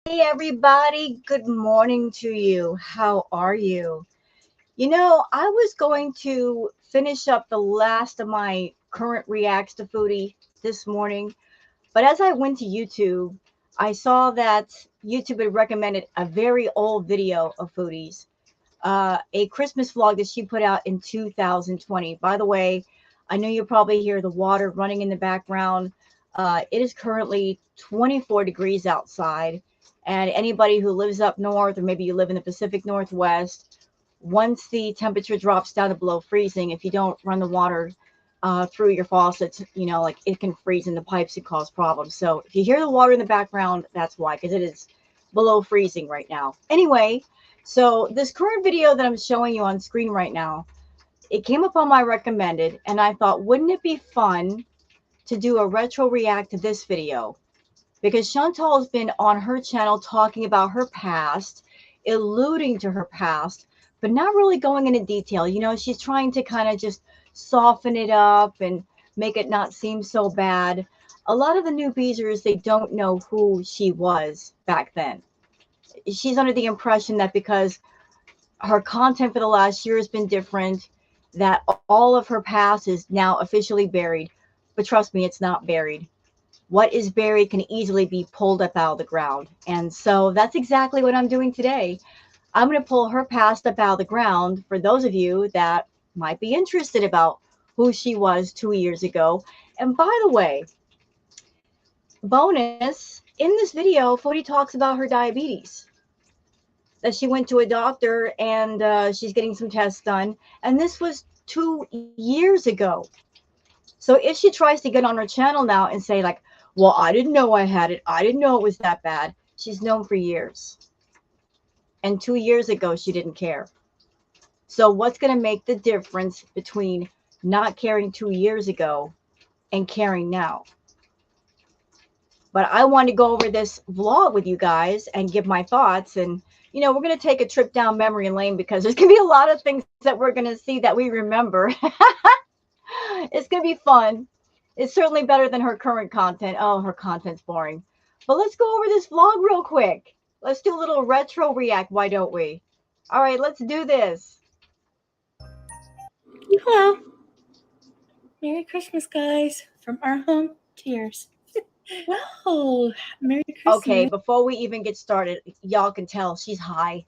Hey everybody, good morning to you. How are you? I was going to finish up the last of my current reacts to foodie this morning, but as I went to YouTube, I saw that YouTube had recommended a very old video of foodies, a Christmas vlog that she put out in 2020. By the way, I know you probably hear the water running in the background. It is currently 24 degrees outside. And anybody who lives up north, or maybe you live in the Pacific Northwest, once the temperature drops down to below freezing, if you don't run the water through your faucets, like it can freeze in the pipes and cause problems. So if you hear the water in the background, that's why, because it is below freezing right now. Anyway, so this current video that I'm showing you on screen right now, it came up on my recommended, and I thought, wouldn't it be fun to do a retro react to this video? Because Chantal has been on her channel talking about her past, alluding to her past, but not really going into detail. She's trying to kind of just soften it up and make it not seem so bad. A lot of the newbies, they don't know who she was back then. She's under the impression that because her content for the last year has been different, that all of her past is now officially buried. But trust me, it's not buried. What is buried can easily be pulled up out of the ground. And so that's exactly what I'm doing today. I'm going to pull her past up out of the ground for those of you that might be interested about who she was 2 years ago. And by the way, bonus, in this video, Fody talks about her diabetes, that she went to a doctor and she's getting some tests done. And this was 2 years ago. So if she tries to get on her channel now and say like, well, I didn't know I had it, I didn't know it was that bad, she's known for years. And 2 years ago, she didn't care. So what's going to make the difference between not caring 2 years ago and caring now? But I want to go over this vlog with you guys and give my thoughts. And, we're going to take a trip down memory lane because there's going to be a lot of things that we're going to see that we remember. It's going to be fun. It's certainly better than her current content. Oh, her content's boring. But let's go over this vlog real quick. Let's do a little retro react. Why don't we? All right, let's do this. Hello. Merry Christmas, guys. From our home to yours. Wow. Merry Christmas. Okay, before we even get started, y'all can tell she's high.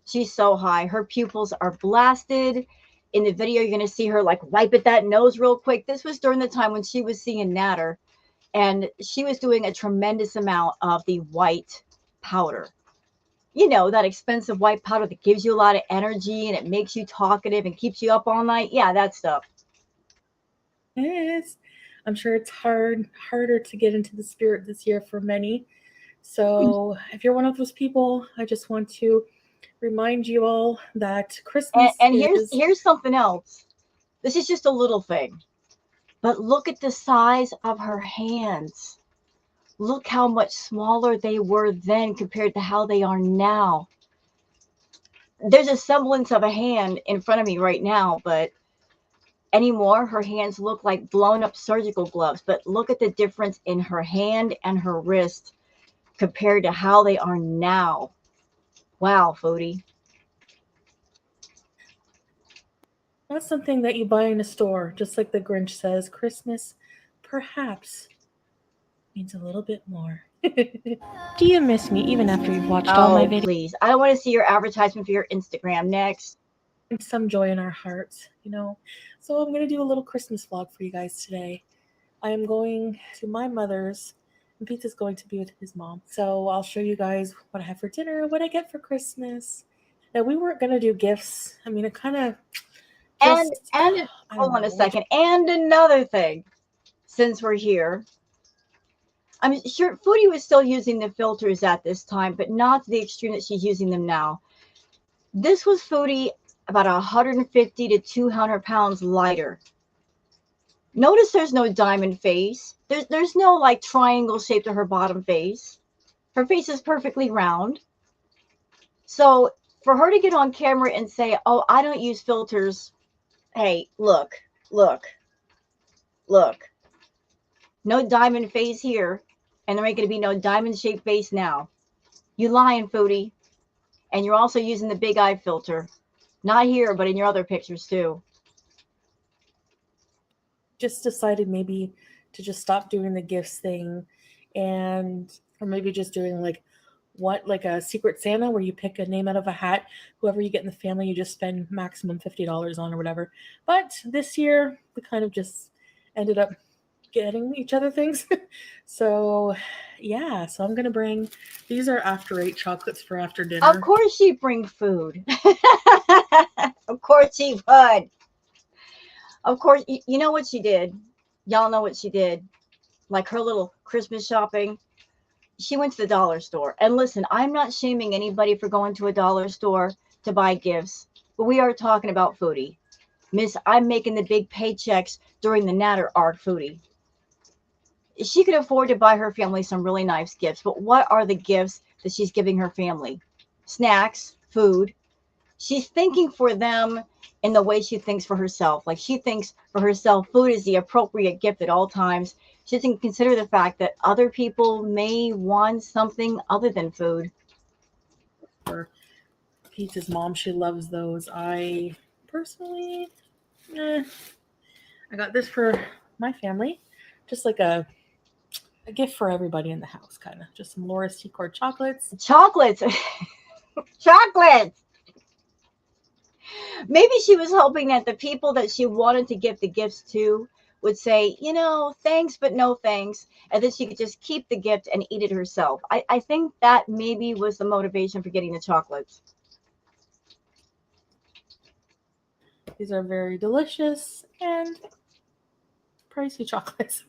She's so high. Her pupils are blasted. In the video, you're going to see her like wipe at that nose real quick. This was during the time when she was seeing Natter, and she was doing a tremendous amount of the white powder. That expensive white powder that gives you a lot of energy and it makes you talkative and keeps you up all night. Yeah, that stuff. Yes. I'm sure it's harder to get into the spirit this year for many. So if you're one of those people, I just want to remind you all that Christmas And is... here's something else. This is just a little thing. But look at the size of her hands. Look how much smaller they were then compared to how they are now. There's a semblance of a hand in front of me right now, but anymore, her hands look like blown up surgical gloves. But look at the difference in her hand and her wrist compared to how they are now. Wow, Fody. Not something that you buy in a store, just like the Grinch says. Christmas, perhaps, means a little bit more. Do you miss me even after you've watched all my videos? Please. I don't want to see your advertisement for your Instagram. Next. Some joy in our hearts, So I'm going to do a little Christmas vlog for you guys today. I am going to my mother's, and Pete's going to be with his mom. So I'll show you guys what I have for dinner, what I get for Christmas. Now, we weren't going to do gifts. I mean, it kind of... And hold on a second. And another thing, since we're here, I'm sure Fody was still using the filters at this time, but not to the extreme that she's using them now. This was Fody about 150 to 200 pounds lighter. Notice there's no diamond face. There's no like triangle shape to her bottom face. Her face is perfectly round. So for her to get on camera and say, oh, I don't use filters. Hey, look. No diamond face here. And there ain't going to be no diamond-shaped face now. You lying, Foodie. And you're also using the big eye filter. Not here, but in your other pictures, too. Just decided maybe to just stop doing the gifts thing, and or maybe just doing like a secret Santa where you pick a name out of a hat. Whoever you get in the family, you just spend maximum $50 on or whatever. But this year we kind of just ended up getting each other things. So yeah, so I'm gonna bring, these are after eight chocolates for after dinner. Of course she'd bring food. Of course she would. Of course, you know what she did? Y'all know what she did. Like her little Christmas shopping. She went to the dollar store. And listen, I'm not shaming anybody for going to a dollar store to buy gifts, but we are talking about Foodie. Miss, I'm making the big paychecks during the Natter arc, Foodie. She could afford to buy her family some really nice gifts, but what are the gifts that she's giving her family? Snacks, food. She's thinking for them in the way she thinks for herself. Like she thinks for herself, food is the appropriate gift at all times. She doesn't consider the fact that other people may want something other than food. For Pete's mom, she loves those. I personally, I got this for my family, just like a gift for everybody in the house, kind of just some Laura's Secord chocolates. Chocolates. Chocolates. Maybe she was hoping that the people that she wanted to give the gifts to would say, you know, thanks, but no thanks. And then she could just keep the gift and eat it herself. I think that maybe was the motivation for getting the chocolates. These are very delicious and pricey chocolates.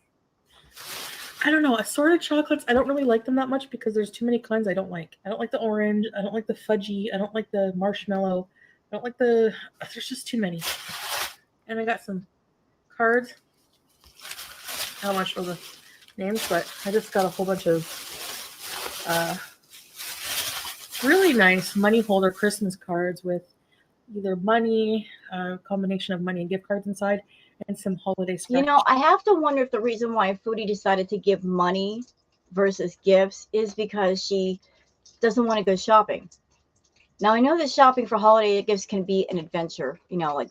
I don't know, assorted chocolates, I don't really like them that much because there's too many kinds I don't like. I don't like the orange, I don't like the fudgy, I don't like the marshmallow, I don't like there's just too many. And I got some cards. I don't want to show the names, but I just got a whole bunch of really nice money holder Christmas cards with either money, a combination of money and gift cards inside, and some holiday scratch. You know, I have to wonder if the reason why Foodie decided to give money versus gifts is because she doesn't want to go shopping. Now, I know that shopping for holiday gifts can be an adventure, you know, like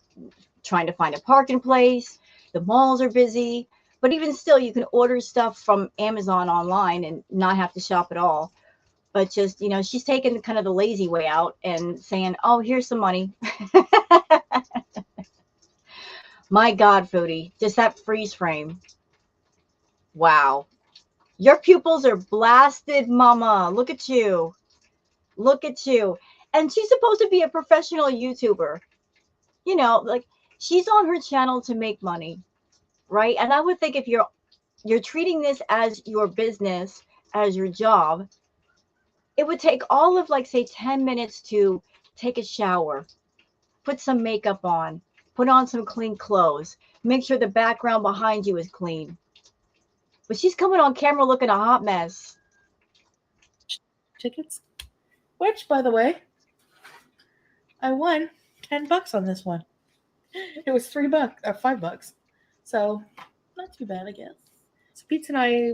trying to find a parking place, the malls are busy, but even still, you can order stuff from Amazon online and not have to shop at all. But just, you know, she's taking kind of the lazy way out and saying, oh, here's some money. My God, Foodie, just that freeze frame. Wow. Your pupils are blasted, mama. Look at you. Look at you. And she's supposed to be a professional YouTuber. You know, like she's on her channel to make money, right? And I would think if you're treating this as your business, as your job, it would take all of like say 10 minutes to take a shower, put some makeup on, put on some clean clothes, make sure the background behind you is clean. But she's coming on camera looking a hot mess. Tickets, which by the way, I won $10 on this one. It was $3 or $5, so not too bad, I guess. So Pete and I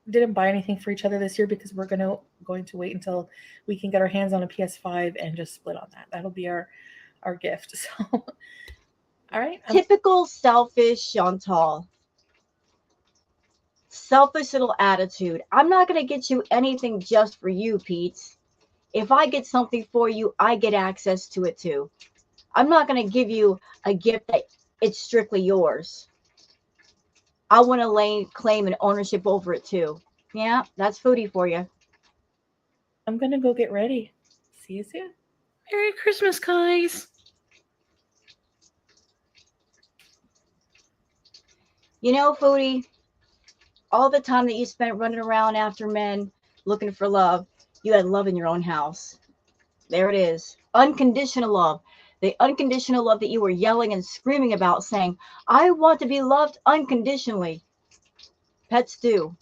didn't buy anything for each other this year because we're going to wait until we can get our hands on a PS5 and just split on that. That'll be our gift. So, all right. Typical selfish Chantal. Selfish little attitude. I'm not going to get you anything just for you, Pete. If I get something for you, I get access to it too. I'm not going to give you a gift that it's strictly yours. I want to claim an ownership over it too. Yeah, that's Foodie for you. I'm going to go get ready. See you soon. Merry Christmas, guys. You know, Foodie, all the time that you spent running around after men looking for love, you had love in your own house. There it is. Unconditional love. The unconditional love that you were yelling and screaming about, saying, I want to be loved unconditionally. Pets do.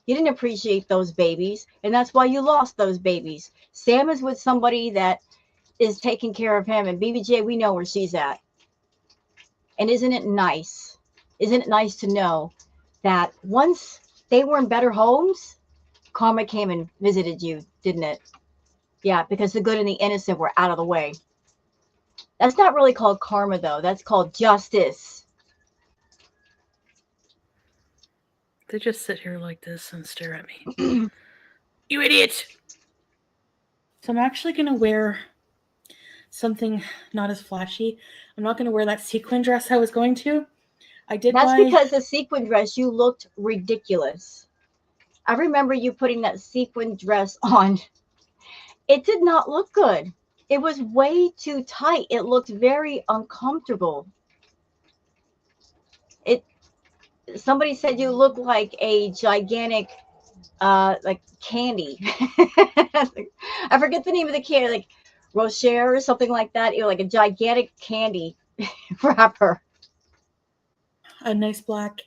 You didn't appreciate those babies, and that's why you lost those babies. Sam is with somebody that is taking care of him, and BBJ, we know where she's at. And isn't it nice? Isn't it nice to know that once they were in better homes, karma came and visited you, didn't it? Yeah, because the good and the innocent were out of the way. That's not really called karma, though. That's called justice. They just sit here like this and stare at me. You idiot! So I'm actually going to wear something not as flashy. I'm not going to wear that sequin dress I was going to. I did That's buy... because the sequin dress, you looked ridiculous. I remember you putting that sequin dress on. It did not look good. It was way too tight. It looked very uncomfortable. It Somebody said you look like a gigantic like candy. I forget the name of the candy, like Rocher or something like that. You're like a gigantic candy wrapper. a nice black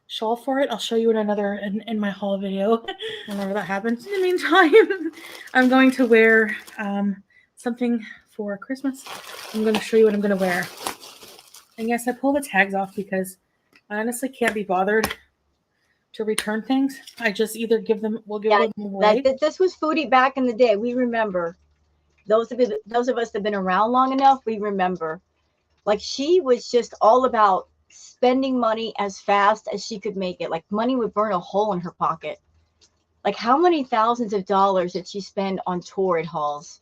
shawl for it. I'll show you in my haul video whenever that happens. In the meantime, I'm going to wear something for Christmas. I'm going to show you what I'm going to wear. And yes, I pull the tags off because I honestly can't be bothered to return things. I just either give them away. This was foodie back in the day. We remember. Those of us that have been around long enough, we remember. Like, she was just all about spending money as fast as she could make it. Like, money would burn a hole in her pocket. Like, how many thousands of dollars did she spend on tour at halls?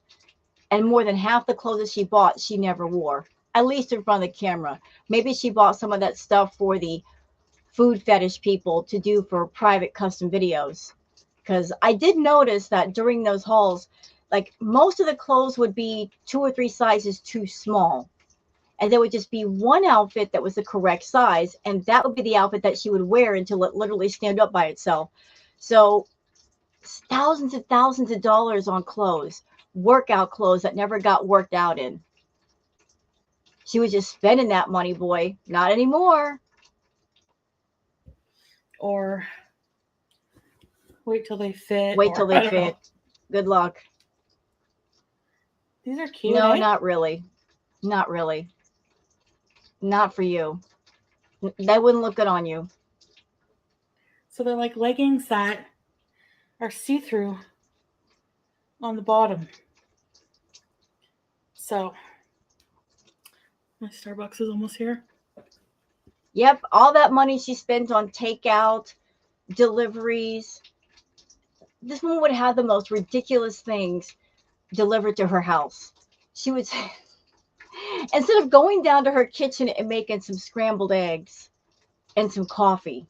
And more than half the clothes that she bought, she never wore, at least in front of the camera. Maybe she bought some of that stuff for the food fetish people to do for private custom videos. Because I did notice that during those hauls, like, most of the clothes would be 2 or 3 sizes too small. And there would just be one outfit that was the correct size. And that would be the outfit that she would wear until it literally stand up by itself. So thousands and thousands of dollars on clothes, workout clothes that never got worked out in. She was just spending that money, boy. Not anymore. Or wait till they fit. Wait till they fit. Good luck. These are cute. No, not really. Not really. Not for you. That wouldn't look good on you. So they're like leggings that are see-through on the bottom. So my Starbucks is almost here. Yep, all that money she spent on takeout, deliveries. This woman would have the most ridiculous things delivered to her house. She would say, instead of going down to her kitchen and making some scrambled eggs and some coffee,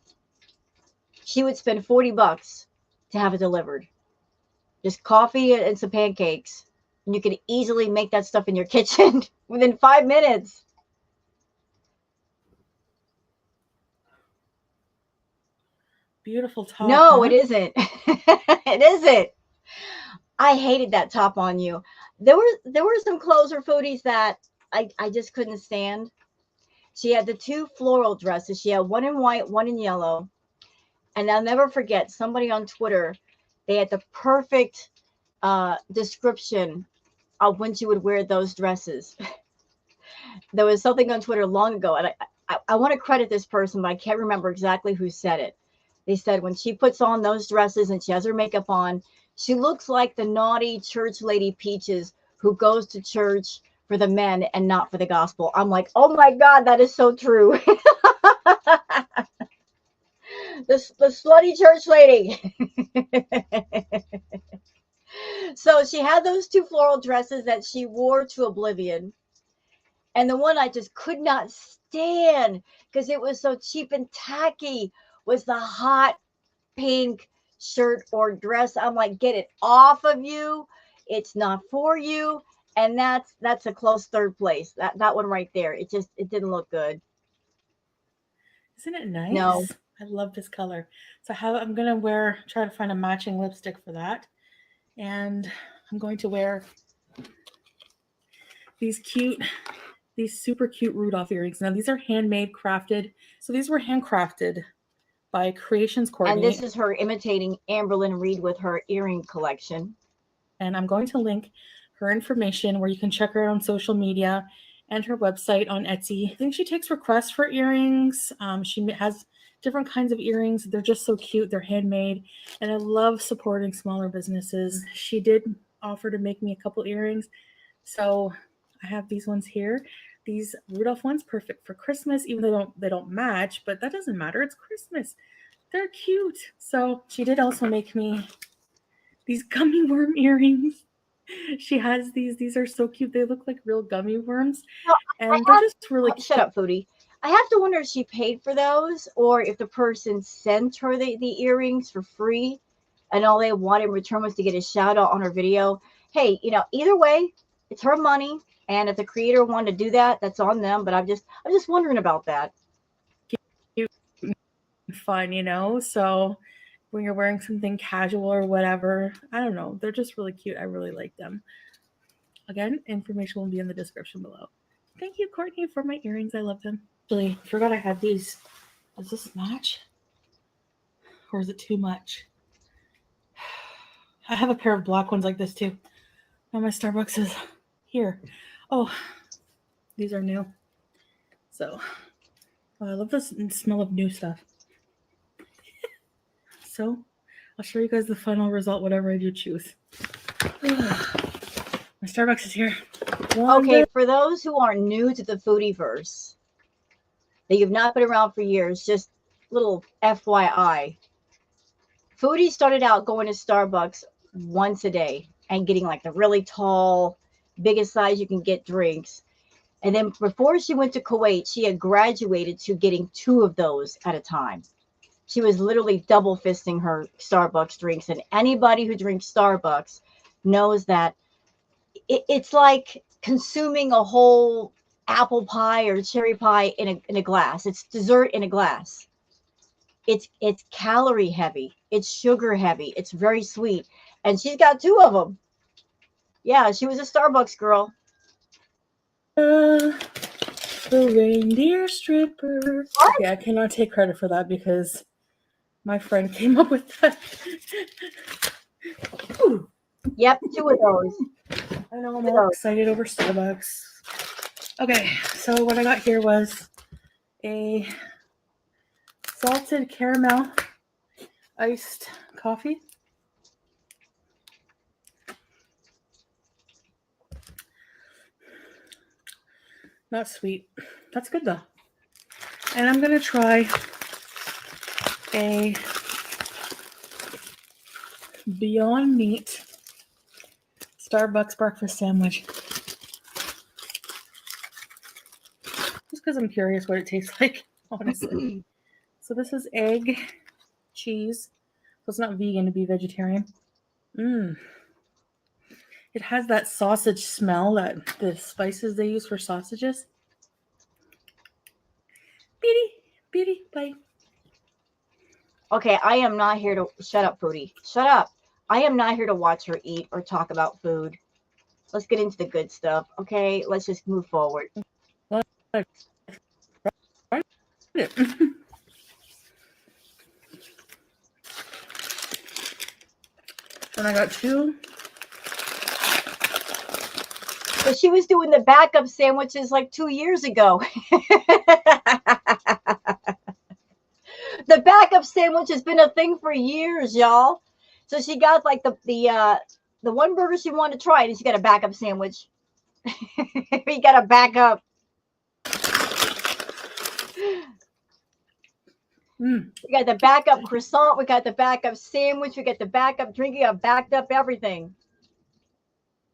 she would spend $40 to have it delivered. Just coffee and some pancakes. And you could easily make that stuff in your kitchen within 5 minutes. Beautiful top. No, it isn't. It isn't. I hated that top on you. There were some clothes or foodies that I just couldn't stand. She had the 2 floral dresses. She had one in white, one in yellow. And I'll never forget, somebody on Twitter, they had the perfect description of when she would wear those dresses. There was something on Twitter long ago, and I want to credit this person, but I can't remember exactly who said it. They said when she puts on those dresses and she has her makeup on, she looks like the naughty church lady Peaches who goes to church for the men and not for the gospel. I'm like, oh my God, that is so true. The slutty church lady. So she had those 2 floral dresses that she wore to oblivion. And the one I just could not stand because it was so cheap and tacky was the hot pink shirt or dress. I'm like, get it off of you. It's not for you. And that's a close 3rd place. That one right there. It didn't look good. Isn't it nice? No. I love this color. So I'm going to try to find a matching lipstick for that. And I'm going to wear these super cute Rudolph earrings. Now these are handmade, crafted. So these were handcrafted by Creations Courtney. And this is her imitating Amberlynn Reed with her earring collection. And I'm going to link her information where you can check her out on social media and her website on Etsy. I think she takes requests for earrings. She has different kinds of earrings. They're just so cute. They're handmade, and I love supporting smaller businesses. She did offer to make me a couple earrings, so I have these ones here. These Rudolph ones, perfect for Christmas, even though they don't match, but that doesn't matter. It's Christmas. They're cute. So she did also make me these gummy worm earrings. She has these. These are so cute. They look like real gummy worms, No, I and they're just really have, cute. shut up, Foodie. I have to wonder if she paid for those or if the person sent her the earrings for free and all they wanted in return was to get a shout out on her video. Hey, either way, it's her money. And if the creator wanted to do that, that's on them. But I'm just wondering about that. Fun. So when you're wearing something casual or whatever, I don't know. They're just really cute. I really like them. Again, information will be in the description below. Thank you, Courtney, for my earrings. I love them. Actually, forgot I had these. Does this match? Or is it too much? I have a pair of black ones like this too. Now my Starbucks is here. Oh, these are new. So, I love the smell of new stuff. So, I'll show you guys the final result, whatever I do choose. My Starbucks is here. Okay, for those who are new to the Foodieverse, that you've not been around for years, just little FYI. Foodie started out going to Starbucks once a day and getting like the really tall, biggest size you can get drinks. And then before she went to Kuwait, she had graduated to getting 2 of those at a time. She was literally double fisting her Starbucks drinks. And anybody who drinks Starbucks knows that it's like consuming a whole apple pie or cherry pie in a glass. It's dessert in a glass. It's calorie heavy. It's sugar heavy. It's very sweet. And she's got 2 of them. Yeah, she was a Starbucks girl. The reindeer stripper. What? Okay, I cannot take credit for that because my friend came up with that. Yep, 2 of those. I know I'm all excited over Starbucks. Okay, so what I got here was a salted caramel iced coffee. Not sweet. That's good though. And I'm gonna try a Beyond Meat Starbucks breakfast sandwich. Just because I'm curious what it tastes like, honestly. So this is egg, cheese. So it's not vegan to be vegetarian. It has that sausage smell, that the spices they use for sausages. Beauty, bye. Okay, I am not here to shut up, Foodie. Shut up. I am not here to watch her eat or talk about food. Let's get into the good stuff, okay? Let's just move forward. And I got 2. But she was doing the backup sandwiches like 2 years ago. The backup sandwich has been a thing for years, y'all. So she got like the one burger she wanted to try, and she got a backup sandwich. We got a backup. We got the backup croissant. We got the backup sandwich. We got the backup drink. We got backed up everything.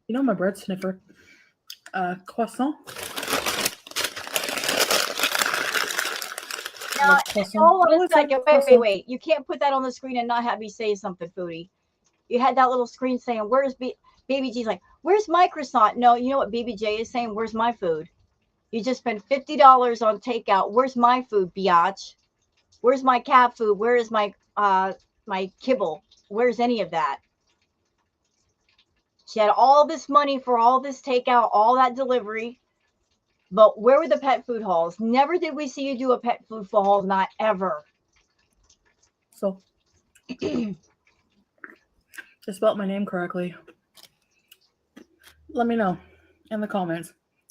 You know my bread sniffer. Croissant. Now, hold on a second. Wait. You can't put that on the screen and not have me say something, Foodie. You had that little screen saying, where's Baby G's like, where's my croissant? No, you know what Baby J is saying? Where's my food? You just spent $50 on takeout. Where's my food, biatch? Where's my cat food? Where is my kibble? Where's any of that? She had all this money for all this takeout, all that delivery. But where were the pet food hauls? Never did we see you do a pet food haul, not ever. So, I spelled my name correctly. Let me know in the comments.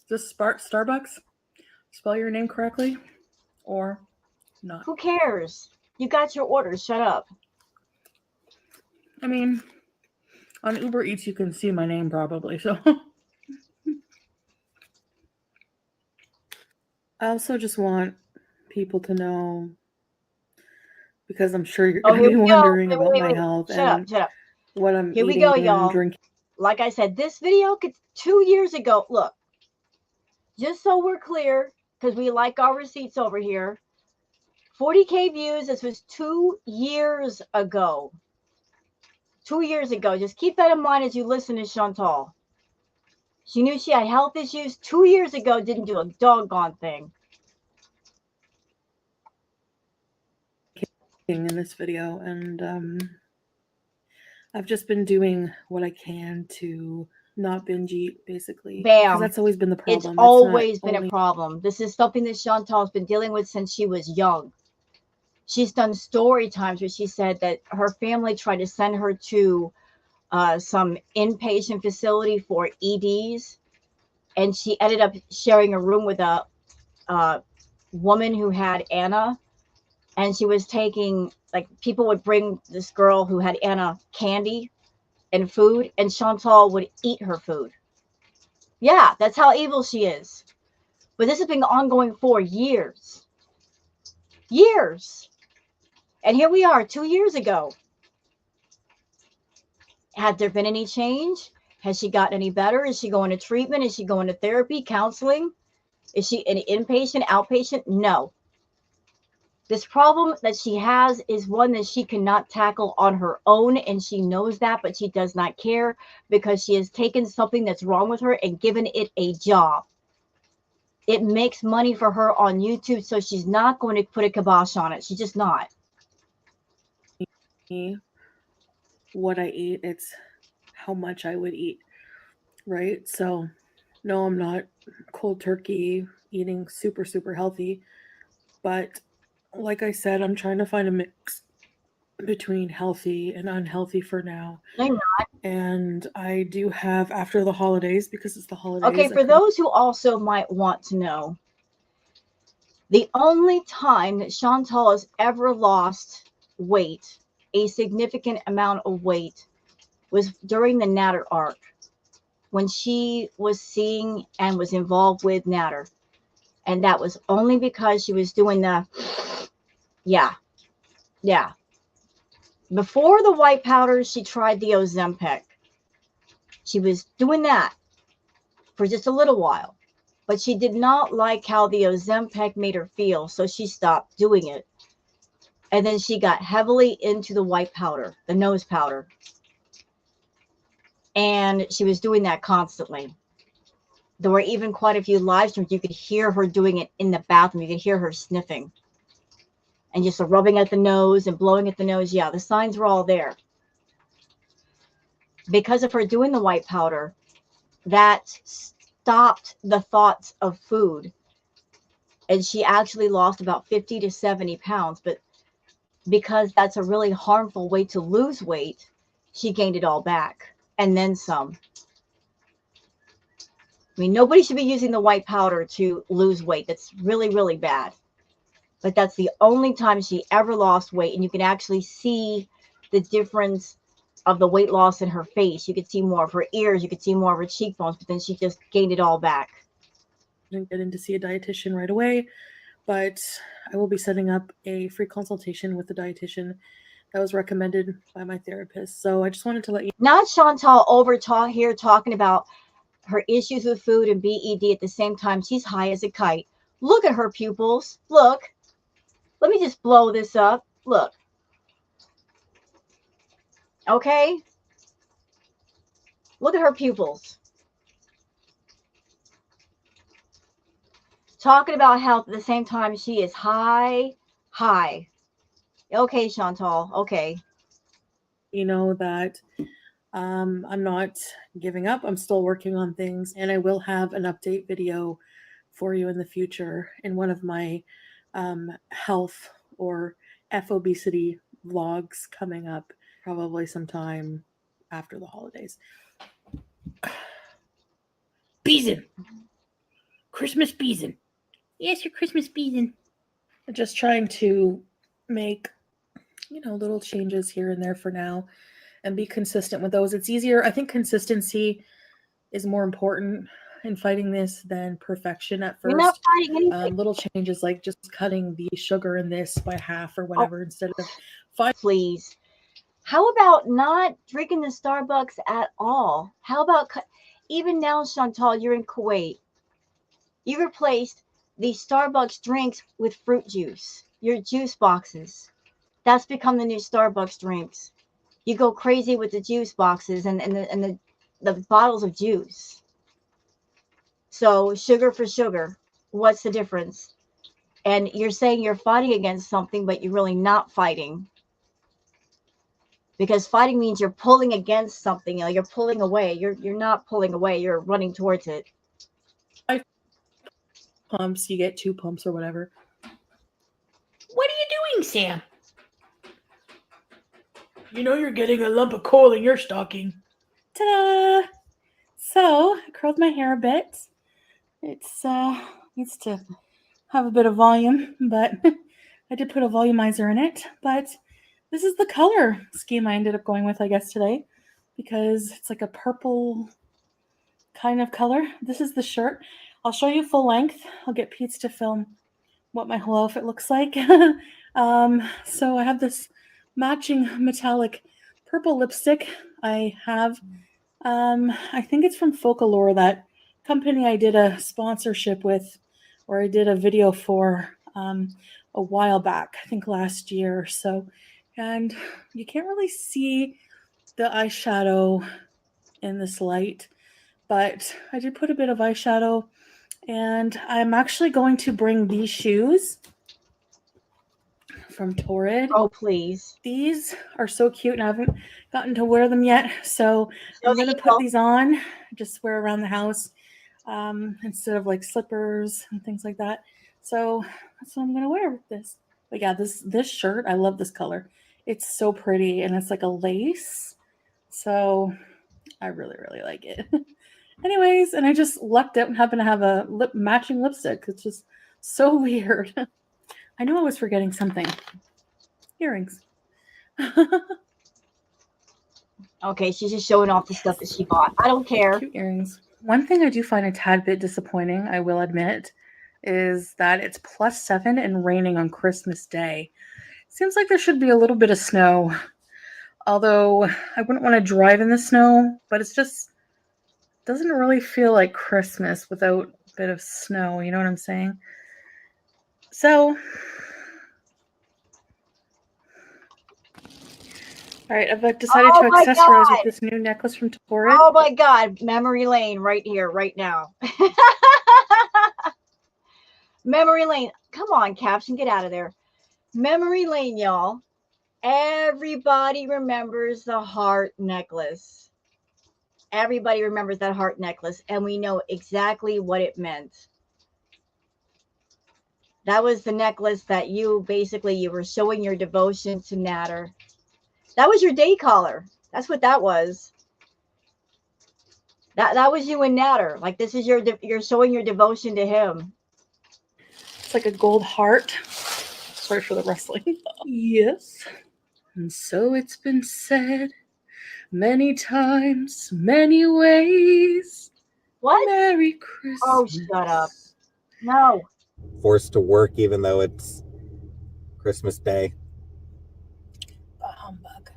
Is this Starbucks? Spell your name correctly? Or not. Who cares? You got your orders. Shut up. I mean, on Uber Eats, you can see my name probably. So I also just want people to know, because I'm sure you're Oh, going to here be we go. wondering about my Wait. health Shut up. and Shut up. what I'm Here we eating go, and y'all. drinking. Like I said, this video could 2 years ago. Look, just so we're clear, because we like our receipts over here. 40K views. This was 2 years ago. 2 years ago. Just keep that in mind as you listen to Chantal. She knew she had health issues 2 years ago, didn't do a doggone thing. In this video, and I've just been doing what I can to not binge eat, basically, because Bam. that's always been the It's problem. always been a problem. This is something that Chantal's been dealing with since she was young. She's done story times where she said that her family tried to send her to some inpatient facility for EDs, and she ended up sharing a room with a woman who had Anna, and she was taking, like, people would bring this girl who had Anna candy and food, and Chantal would eat her food. Yeah, that's how evil she is. But this has been ongoing for years. Years. And here we are 2 years ago. Had there been any change? Has she gotten any better? Is she going to treatment? Is she going to therapy, counseling? Is she an inpatient, outpatient? No. This problem that she has is one that she cannot tackle on her own, and she knows that, but she does not care because she has taken something that's wrong with her and given it a job. It makes money for her on YouTube, so she's not going to put a kibosh on it. She's just not. What I eat, it's how much I would eat, right? So, no, I'm not cold turkey eating super, super healthy, but like I said, I'm trying to find a mix between healthy and unhealthy for now. No, you're not. And I do have, after the holidays, because it's the Okay, holidays, for those who also might want to know, the only time that Chantal has ever lost weight, a significant amount of weight, was during the Natter arc, when she was seeing and was involved with Natter. And that was only because she was doing the, yeah. Before the white powder, she tried the Ozempic. She was doing that for just a little while, but she did not like how the Ozempic made her feel, so she stopped doing it. And then she got heavily into the white powder, the nose powder. And she was doing that constantly. There were even quite a few live streams. You could hear her doing it in the bathroom. You could hear her sniffing and just rubbing at the nose and blowing at the nose. Yeah, the signs were all there. Because of her doing the white powder, that stopped the thoughts of food. And she actually lost about 50 to 70 pounds. But because that's a really harmful way to lose weight, she gained it all back and then some. I mean, nobody should be using the white powder to lose weight. That's really, really bad. But that's the only time she ever lost weight. And you can actually see the difference of the weight loss in her face. You could see more of her ears. You could see more of her cheekbones. But then she just gained it all back. I didn't get in to see a dietitian right away, but I will be setting up a free consultation with the dietitian that was recommended by my therapist. So I just wanted to let you Not Chantal here talking about her issues with food and BED at the same time. She's high as a kite. Look at her pupils. Look. Let me just blow this up. Look. Okay? Look at her pupils. Talking about health at the same time, she is high. Okay, Chantal. Okay. you know that I'm not giving up. I'm still working on things, and I will have an update video for you in the future in one of my health or FOBicity vlogs coming up probably sometime after the holidays. Beeson! Christmas beeson! Yes, your Christmas beeson. Just trying to make, little changes here and there for now and be consistent with those. It's easier. I think consistency is more important in fighting this than perfection at You're not first. fighting anything. Little changes like just cutting the sugar in this by half or Oh, whatever instead of five. please. How about not drinking the Starbucks at all? How about even now, Chantal, you're in Kuwait. You replaced the Starbucks drinks with fruit juice, your juice boxes. That's become the new Starbucks drinks. You go crazy with the juice boxes and the bottles of juice. So sugar for sugar. What's the difference? And you're saying you're fighting against something, but you're really not fighting. Because fighting means you're pulling against something, you're pulling away. You're not pulling away, you're running towards it. Pumps, you get 2 pumps or whatever. What are you doing, Sam? You know you're getting a lump of coal in your stocking. Ta-da! So, I curled my hair a bit. It's needs to have a bit of volume, but I did put a volumizer in it. But this is the color scheme I ended up going with, I guess, today, because it's like a purple kind of color. This is the shirt. I'll show you full length. I'll get Pete to film what my whole outfit looks like. So I have this matching metallic purple lipstick. I have, I think it's from Folklore, that company I did a sponsorship with, or I did a video for a while back, I think last year or so. And you can't really see the eyeshadow in this light, but I did put a bit of eyeshadow, and I'm actually going to bring these shoes from Torrid. Oh, please. These are so cute, and I haven't gotten to wear them yet, so I'm going to put these on, just wear around the house, instead of like slippers and things like that. So that's what I'm going to wear with this. But yeah, this shirt, I love this color. It's so pretty, and it's like a lace, so I really, really like it. Anyways, and I just lucked out and happened to have a matching lipstick. It's just so weird. I knew I was forgetting something. Earrings. Okay, she's just showing off the stuff that she bought. I don't care. Cute earrings. One thing I do find a tad bit disappointing, I will admit, is that it's +7 and raining on Christmas Day. Seems like there should be a little bit of snow. Although I wouldn't want to drive in the snow, but it's just doesn't really feel like Christmas without a bit of snow, you know what I'm saying? So, all right, I've decided to accessorize with this new necklace from Torrid. Oh my God, memory lane right here, right now. Memory lane. Come on, Caption, get out of there. Memory lane, y'all. Everybody remembers the heart necklace. Everybody remembers that heart necklace, and we know exactly what it meant. That was the necklace that you were showing your devotion to Natter. That was your day collar. That's what that was. That was you and Natter. Like, this is you're showing your devotion to him. It's like a gold heart. Sorry for the rustling. Yes. And so it's been said many times, many ways. What? Merry Christmas. Oh, shut up. No. Forced to work even though it's Christmas Day. Humbug.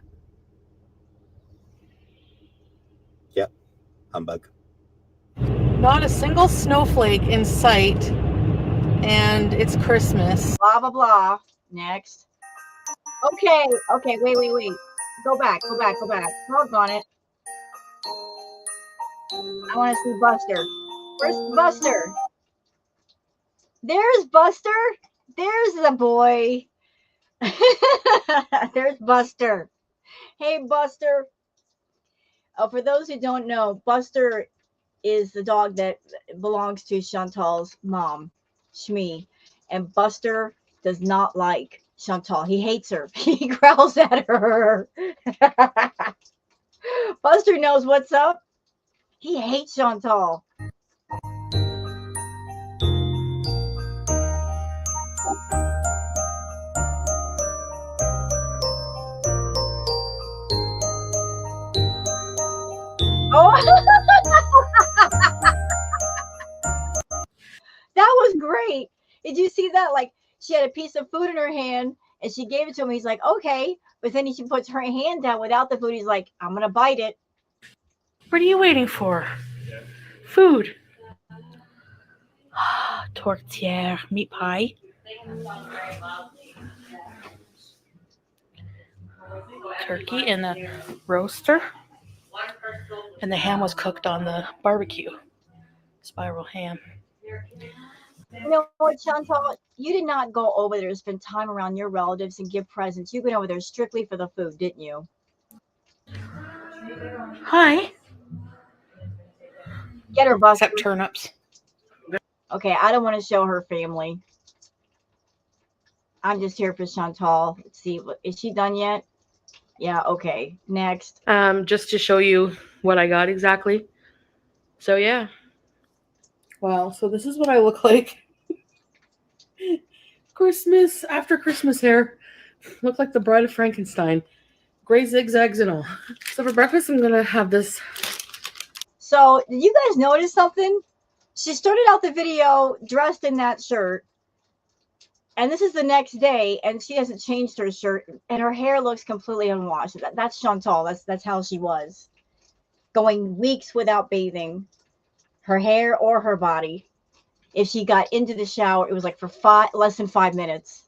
Yep. Humbug. Not a single snowflake in sight, and it's Christmas. Blah, blah, blah. Next. Okay, wait. Go back. Doggone it. I want to see Buster. Where's Buster? There's Buster. There's the boy. There's Buster. Hey, Buster. Oh, for those who don't know, Buster is the dog that belongs to Chantal's mom, Shmi. And Buster does not like Chantal. He hates her. He growls at her. Buster knows what's up. He hates Chantal. That was great. Did you see that? Like she had a piece of food in her hand and she gave it to him. He's like, okay. But then she puts her hand down without the food. He's like, I'm gonna bite it. What are you waiting for? Food. Tourtière, meat pie. Turkey in the roaster. And the ham was cooked on the barbecue. Spiral ham. You know what, Chantal? You did not go over there to spend time around your relatives and give presents. You went over there strictly for the food, didn't you? Hi. Get her, Buster. Except turnips. Okay, I don't want to show her family. I'm just here for Chantal. Let's see, is she done yet? Yeah, okay. Next. Just to show you what I got exactly. So yeah. Wow, so this is what I look like. Christmas, after Christmas hair. Look like the Bride of Frankenstein. Gray zigzags and all. So for breakfast, I'm going to have this. So, did you guys notice something? She started out the video dressed in that shirt. And this is the next day, and she hasn't changed her shirt, and her hair looks completely unwashed. That's Chantal. That's how she was. Going weeks without bathing her hair or her body. If she got into the shower, it was like for less than 5 minutes.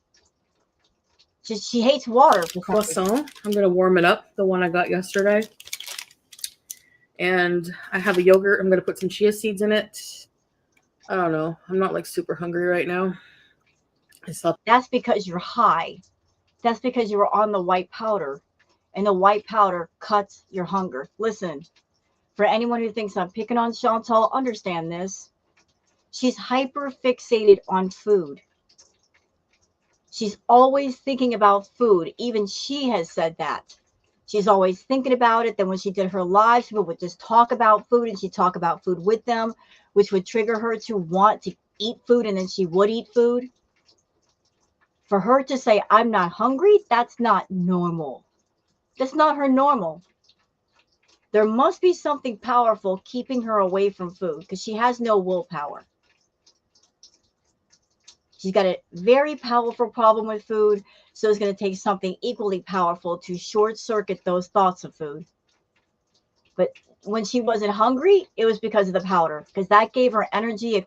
She hates water. Croissant. I'm going to warm it up, the one I got yesterday. And I have a yogurt. I'm going to put some chia seeds in it. I don't know. I'm not like super hungry right now. That's because you're high. That's because you were on the white powder. And the white powder cuts your hunger. Listen, for anyone who thinks I'm picking on Chantal, understand this. She's hyper fixated on food. She's always thinking about food. Even she has said that. She's always thinking about it. Then when she did her lives, people would just talk about food and she'd talk about food with them, which would trigger her to want to eat food, and then she would eat food. For her to say, I'm not hungry, that's not normal. That's not her normal. There must be something powerful keeping her away from food because she has no willpower. She's got a very powerful problem with food, so it's going to take something equally powerful to short circuit those thoughts of food. But when she wasn't hungry, it was because of the powder, because that gave her energy.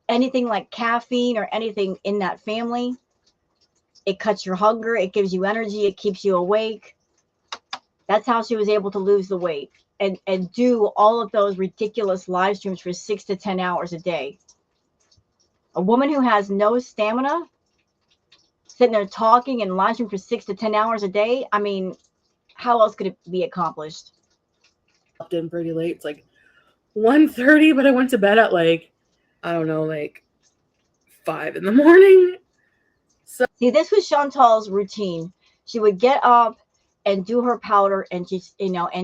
Anything like caffeine or anything in that family, it cuts your hunger, it gives you energy, it keeps you awake. That's how she was able to lose the weight and do all of those ridiculous live streams for 6 to 10 hours a day. A woman who has no stamina, sitting there talking and live streaming for 6 to 10 hours a day, I mean, how else could it be accomplished? Slept in pretty late. It's like 1:30, but I went to bed at like, I don't know, like 5 in the morning. So see, this was Chantal's routine. She would get up and do her powder, and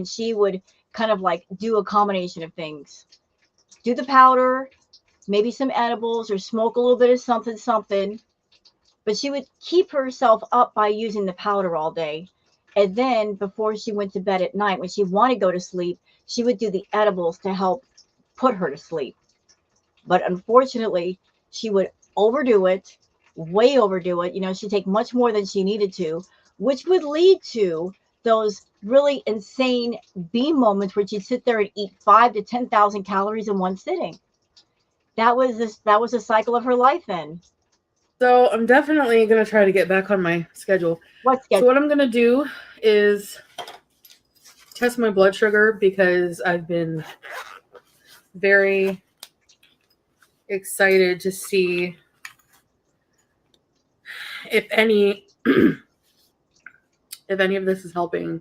she would kind of like do a combination of things. Do the powder, maybe some edibles, or smoke a little bit of something. But she would keep herself up by using the powder all day. And then before she went to bed at night, when she wanted to go to sleep, she would do the edibles to help put her to sleep. But unfortunately, she would overdo it, way overdo it. She'd take much more than she needed to, which would lead to those really insane beam moments where she'd sit there and eat 5,000 to 10,000 calories in one sitting. That was a cycle of her life then. So I'm definitely going to try to get back on my schedule. What schedule? So what I'm going to do is test my blood sugar because I've been very excited to see if any of this is helping.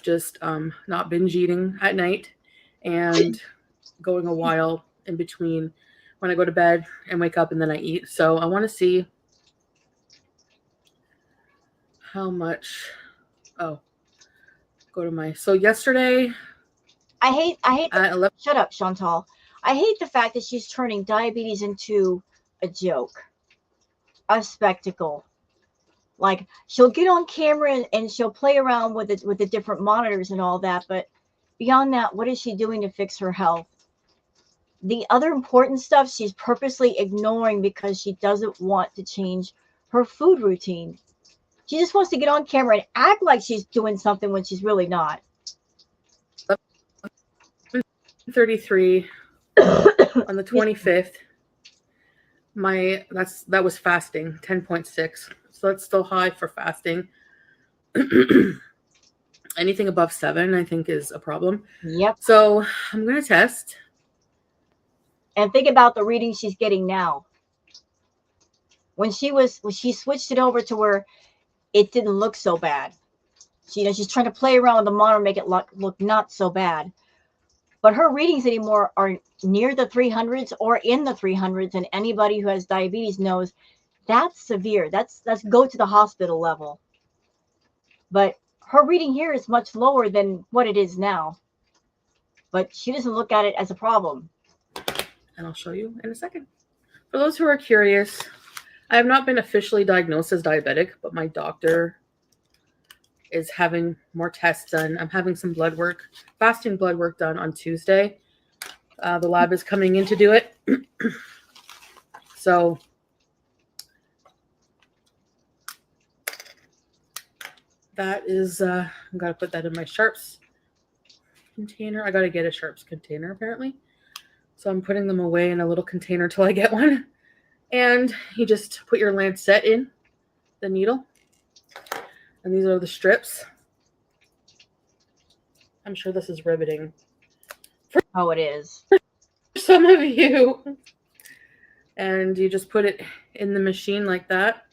Just not binge eating at night and going a while in between when I go to bed and wake up and then I eat. So I want to see how much. So yesterday, I hate at 11. Shut up, Chantal. I hate the fact that she's turning diabetes into a joke, a spectacle. Like she'll get on camera and she'll play around with the different monitors and all that, but beyond that, what is she doing to fix her health? The other important stuff she's purposely ignoring because she doesn't want to change her food routine. She just wants to get on camera and act like she's doing something when she's really not. 33 on the 25th. That was fasting, 10.6. So that's still high for fasting. Anything above 7, I think, is a problem. Yep. So I'm going to test. And think about the reading she's getting now. When she switched it over to where it didn't look so bad. She's trying to play around with the monitor, make it look not so bad. But her readings anymore are near the 300s or in the 300s, and anybody who has diabetes knows that's severe. That's go to the hospital level. But her reading here is much lower than what it is now. But she doesn't look at it as a problem. And I'll show you in a second. For those who are curious, I have not been officially diagnosed as diabetic, but my doctor is having more tests done. I'm having some fasting blood work done on Tuesday. The lab is coming in to do it. So that is, I'm going to put that in my sharps container. I got to get a sharps container apparently. So I'm putting them away in a little container till I get one. And you just put your lancet in the needle. And these are the strips. I'm sure this is riveting. Oh, it is. For some of you. And you just put it in the machine like that.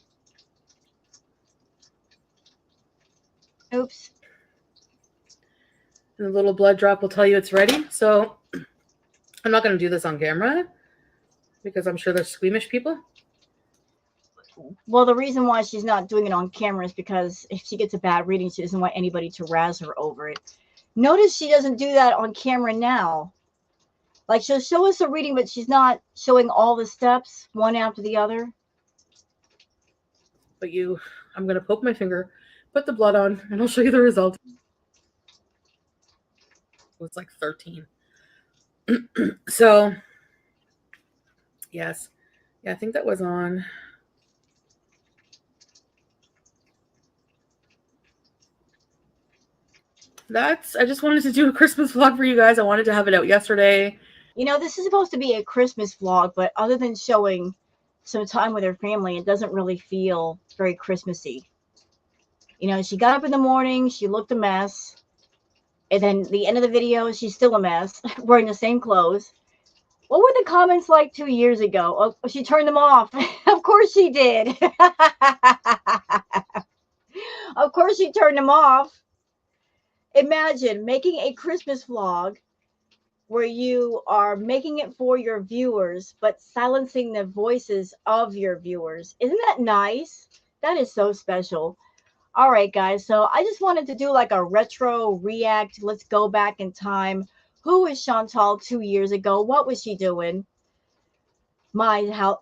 Oops. And the little blood drop will tell you it's ready. So I'm not going to do this on camera because I'm sure there's squeamish people. Well, the reason why she's not doing it on camera is because if she gets a bad reading, she doesn't want anybody to razz her over it. Notice she doesn't do that on camera now. Like, she'll show us a reading, but she's not showing all the steps one after the other. But I'm going to poke my finger, put the blood on, and I'll show you the result. It's like 13. So, yes. Yeah, I think that was on. I just wanted to do a Christmas vlog for you guys. I wanted to have it out yesterday. This is supposed to be a Christmas vlog, but other than showing some time with her family, it doesn't really feel very Christmassy. She got up in the morning, she looked a mess. And then the end of the video, she's still a mess, wearing the same clothes. What were the comments like 2 years ago? Oh, she turned them off. Of course she did. Of course she turned them off. Imagine making a Christmas vlog where you are making it for your viewers, but silencing the voices of your viewers. Isn't that nice? That is so special. All right, guys. So I just wanted to do like a retro react. Let's go back in time. Who was Chantal 2 years ago? What was she doing? The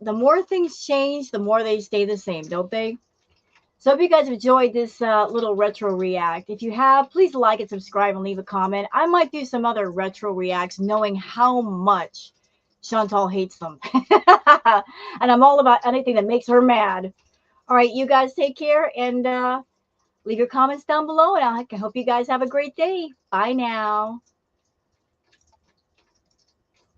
more things change, the more they stay the same, don't they? So I hope you guys enjoyed this little retro react. If you have, please like and subscribe and leave a comment. I might do some other retro reacts knowing how much Chantal hates them. And I'm all about anything that makes her mad. All right, you guys take care and leave your comments down below. And I hope you guys have a great day. Bye now.